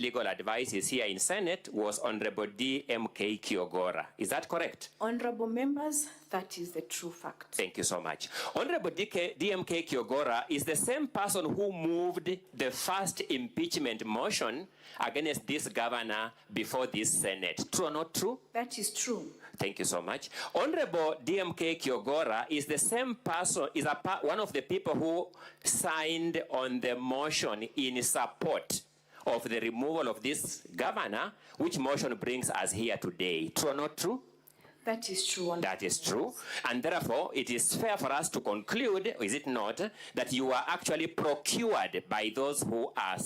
legal advice is here in Senate was Honorable DMK Kiogora. Is that correct? Honorable members, that is the true fact. Thank you so much. Honorable DMK Kiogora is the same person who moved the first impeachment motion against this governor before this Senate. True or not true? That is true. Thank you so much. Honorable DMK Kiogora is the same person, is one of the people who signed on the motion in support of the removal of this governor, which motion brings us here today. True or not true? That is true. That is true. And therefore, it is fair for us to conclude, is it not, that you are actually procured by those who are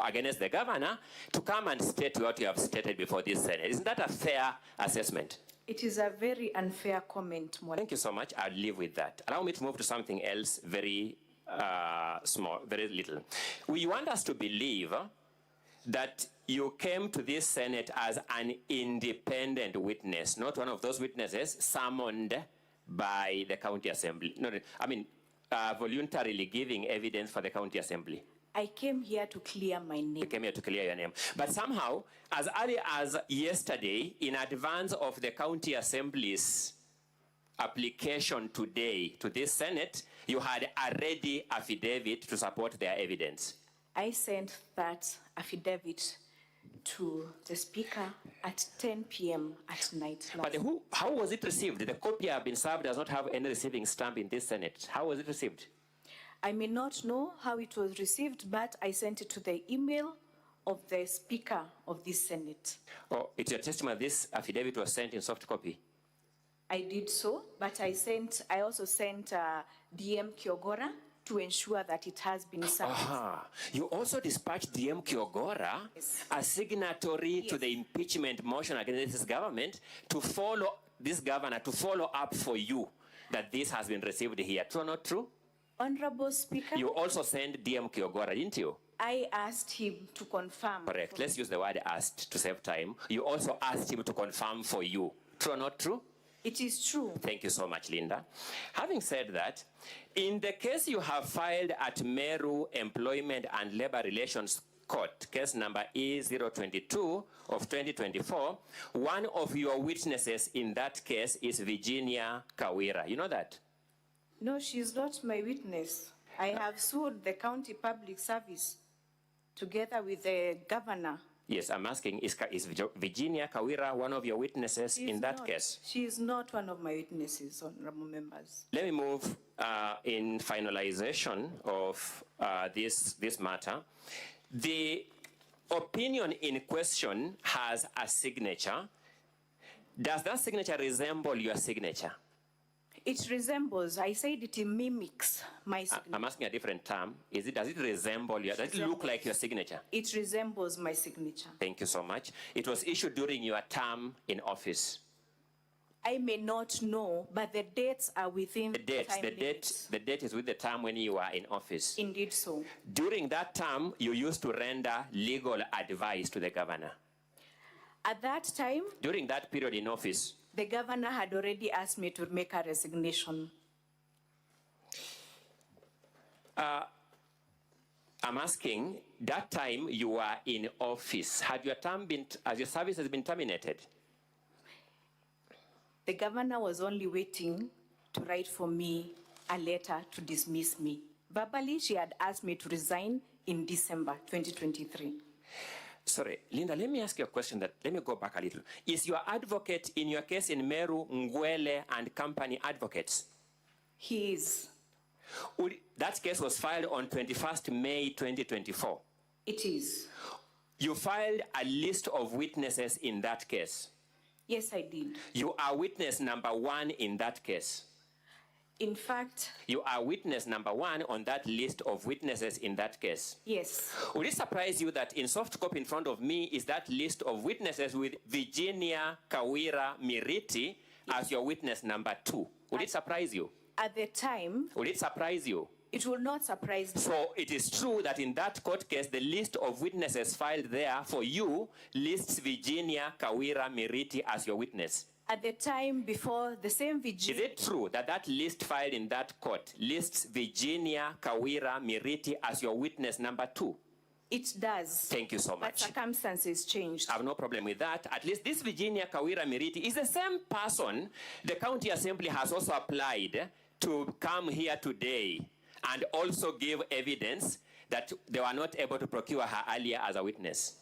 against the governor to come and state what you have stated before this Senate. Isn't that a fair assessment? It is a very unfair comment. Thank you so much. I'll leave with that. Allow me to move to something else very small, very little. We want us to believe that you came to this Senate as an independent witness, not one of those witnesses summoned by the county assembly. No, I mean, voluntarily giving evidence for the county assembly. I came here to clear my name. You came here to clear your name. But somehow, as early as yesterday, in advance of the county assembly's application today to this Senate, you had a ready affidavit to support their evidence. I sent that affidavit to the speaker at 10 p.m. at night. But how was it received? The copy have been served does not have any receiving stamp in this Senate. How was it received? I may not know how it was received, but I sent it to the email of the speaker of this Senate. Oh, it's your testimony this affidavit was sent in soft copy? I did so, but I also sent DM Kiogora to ensure that it has been served. You also dispatched DM Kiogora, yes, a signatory, yes, to the impeachment motion against this government to follow this governor, to follow up for you that this has been received here. True or not true? Honorable Speaker. You also sent DM Kiogora, didn't you? I asked him to confirm. Correct. Let's use the word asked to save time. You also asked him to confirm for you. True or not true? It is true. Thank you so much, Linda. Having said that, in the case you have filed at Meru Employment and Labor Relations Court, case number E022 of 2024, one of your witnesses in that case is Virginia Kawira. You know that? No, she's not my witness. I have sued the county public service together with the governor. Yes, I'm asking, is Virginia Kawira one of your witnesses in that case? She is not one of my witnesses, honorable members. Let me move in finalization of this matter. The opinion in question has a signature. Does that signature resemble your signature? It resembles. I said it mimics my signature. I'm asking a different term. Does it resemble your, does it look like your signature? It resembles my signature. Thank you so much. It was issued during your term in office. I may not know, but the dates are within the date is with the term when you are in office. Indeed so. During that term, you used to render legal advice to the governor. At that time, during that period in office, the governor had already asked me to make a resignation. I'm asking, that time you were in office, has your service has been terminated? The governor was only waiting to write for me a letter to dismiss me. Verbally, she had asked me to resign in December 2023. Sorry, Linda, let me ask you a question let me go back a little. Is your advocate in your case in Meru, Ngwele and Company Advocates? He is. That case was filed on 21st May 2024. It is. You filed a list of witnesses in that case. Yes, I did. You are witness number 1 in that case. In fact, you are witness number 1 on that list of witnesses in that case. Yes. Would it surprise you that in soft copy in front of me is that list of witnesses with Virginia Kawira Miriti as your witness number 2? Would it surprise you? At the time. Would it surprise you? It will not surprise me. So it is true that in that court case, the list of witnesses filed there for you lists Virginia Kawira Miriti as your witness. At the time before the same Virginia... Is it true that that list filed in that court lists Virginia Kawira Miriti as your witness number 2? It does. Thank you so But much. circumstances changed. I have no problem with that. At least this Virginia Kawira Miriti is the same person the county assembly has also applied to come here today and also give evidence that they were not able to procure her earlier as a witness.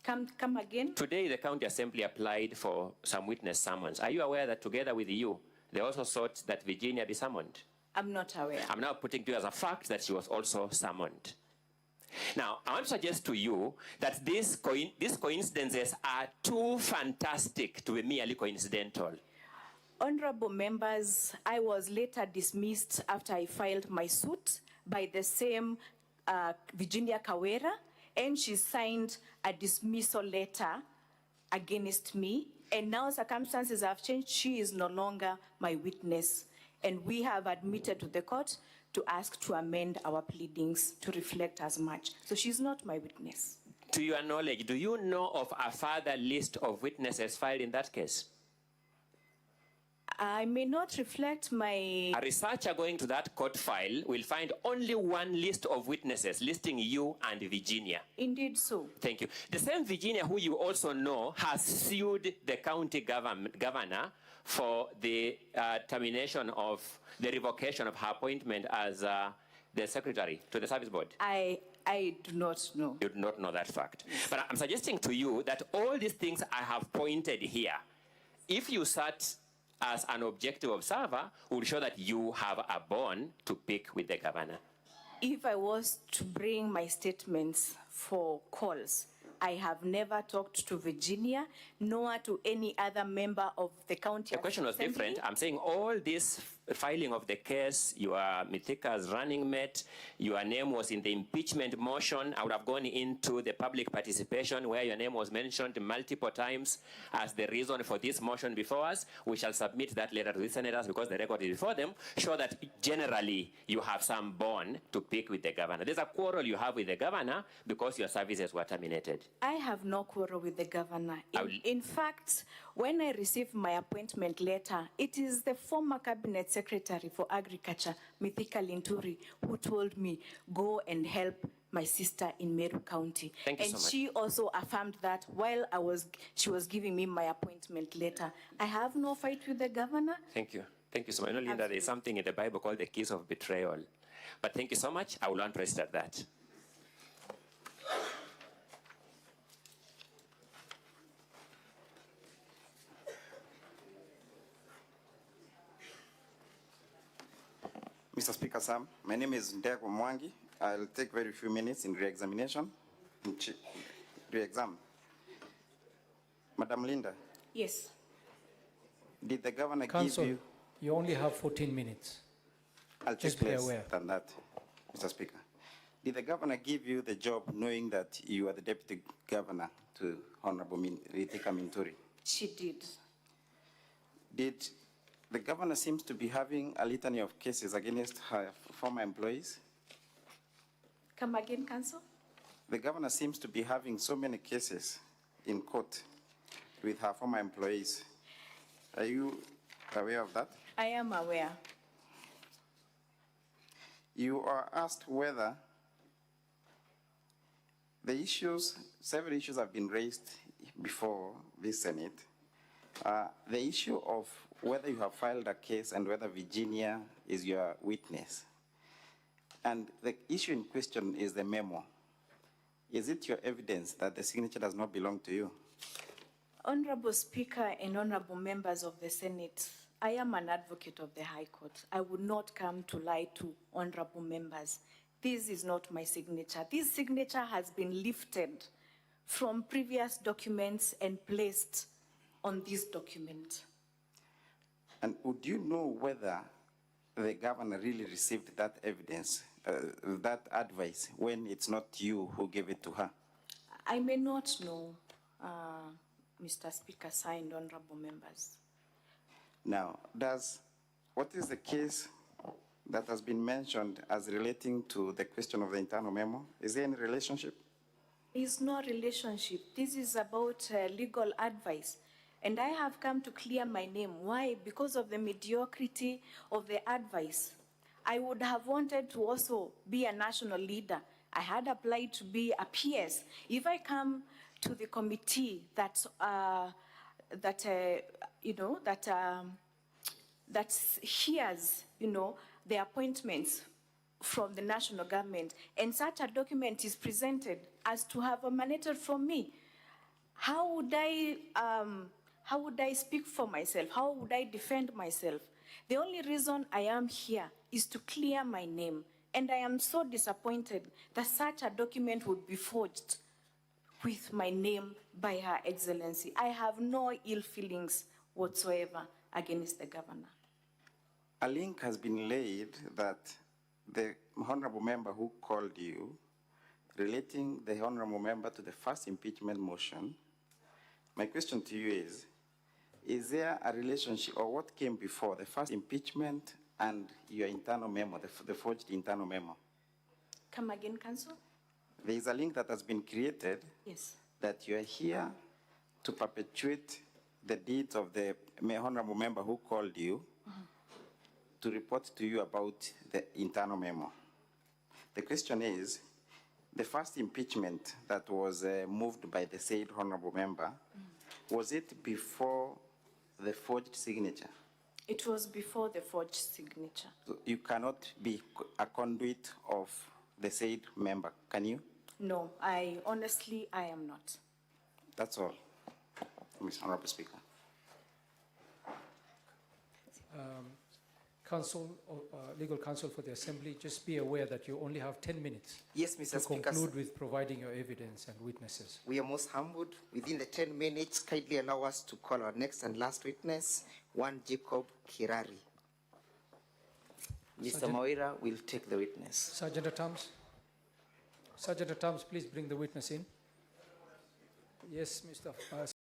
Come again? Today, the county assembly applied for some witness summons. Are you aware that together with you, they also sought that Virginia be summoned? I'm not aware. I'm now putting to you as a fact that she was also summoned. Now, I want to suggest to you that these coincidences are too fantastic to be merely coincidental. Honorable members, I was later dismissed after I filed my suit by the same Virginia Kawira, and she signed a dismissal letter against me. And now circumstances have changed. She is no longer my witness. And we have admitted to the court to ask to amend our pleadings to reflect as much. So she's not my witness. To your knowledge, do you know of a further list of witnesses filed in that case? I may not reflect my... A researcher going to that court file will find only one list of witnesses listing you and Virginia. Indeed so. Thank you. The same Virginia who you also know has sued the county governor for the termination of the revocation of her appointment as the secretary to the service board. I do not know. You do not know that fact. But I'm suggesting to you that all these things I have pointed here, if you sat as an objective observer, will show that you have a bone to pick with the governor. If I was to bring my statements for calls, I have never talked to Virginia, nor to any other member of the county. The question was assembly. different. I'm saying all this filing of the case, your Mithika's running mate, your name was in the impeachment motion. I would have gone into the public participation where your name was mentioned multiple times as the reason for this motion before us. We shall submit that later to the senators because the record is before them, show that generally you have some bone to pick with the governor. There's a quarrel you have with the governor because your services were terminated. I have no quarrel with the governor. In fact, when I received my appointment letter, it is the former cabinet secretary for agriculture, Mithika Linturi, who told me, go and help my sister in Meru County. Thank you and so much. she also affirmed that while she was giving me my appointment letter. I have no fight with the governor. Thank you. Thank you so much. I know, Linda, there's something in the Bible called the kiss of betrayal. But thank you so much. I will not rest at that. Mr. Speaker, sir, my name is Ndego Mwangi. I'll take very few minutes in re-examination, re-exam. Madam Linda. Yes. Did the governor Counsel, give you... you only have 14 minutes. I'll take Just be less aware. than that, Mr. Speaker. Did the governor give you the job knowing that you are the deputy governor to Honorable Mithika Minturi? She did. Did the governor seems to be having a litany of cases against her former employees? Come again, Counsel? The governor seems to be having so many cases in court with her former employees. Are you aware of that? I am aware. You are asked whether the issues, several issues have been raised before this Senate. The issue of whether you have filed a case and whether Virginia is your witness. And the issue in question is the memo. Is it your evidence that the signature does not belong to you? Honorable Speaker and honorable members of the Senate, I am an advocate of the High Court. I would not come to lie to honorable members. This is not my signature. This signature has been lifted from previous documents and placed on this document. And would you know whether the governor really received that evidence, that advice, when it's not you who gave it to her? I may not know, Mr. Speaker, signed honorable members. Now, what is the case that has been mentioned as relating to the question of the internal memo? Is there any relationship? There's no relationship. This is about legal advice. And I have come to clear my name. Why? Because of the mediocrity of the advice. I would have wanted to also be a national leader I had applied to be a PS. If I come to the committee that hears, the appointments from the national government, and such a document is presented as to have emanated from me, how would I speak for myself? How would I defend myself? The only reason I am here is to clear my name, and I am so disappointed that such a document would be forged with my name by Her Excellency. I have no ill feelings whatsoever against the governor. A link has been laid that the honorable member who called you, relating the honorable member to the first impeachment motion. My question to you is there a relationship, or what came before the first impeachment and your internal memo, the forged internal memo? Come again, Council? There is a link that has been created. Yes. That you are here to perpetuate the deeds of the honorable member who called you to report to you about the internal memo. The question is, the first impeachment that was moved by the said honorable member, was it before the forged signature? It was before the forged signature. So you cannot be a conduit of the said member, can you? No, honestly, I am not. That's all, Mr. Honorable Speaker. Legal counsel for the Assembly, just be aware that you only have 10 minutes Yes, Mr. to Speaker. conclude with providing your evidence and witnesses. We are most humbled. Within the 10 minutes, kindly allow us to call our next and last witness, one Jacob Kirari. Mr. Sergeant- Kawira will take the witness. Sergeant at Arms. Sergeant at Arms, please bring the witness in. Yes, Mr.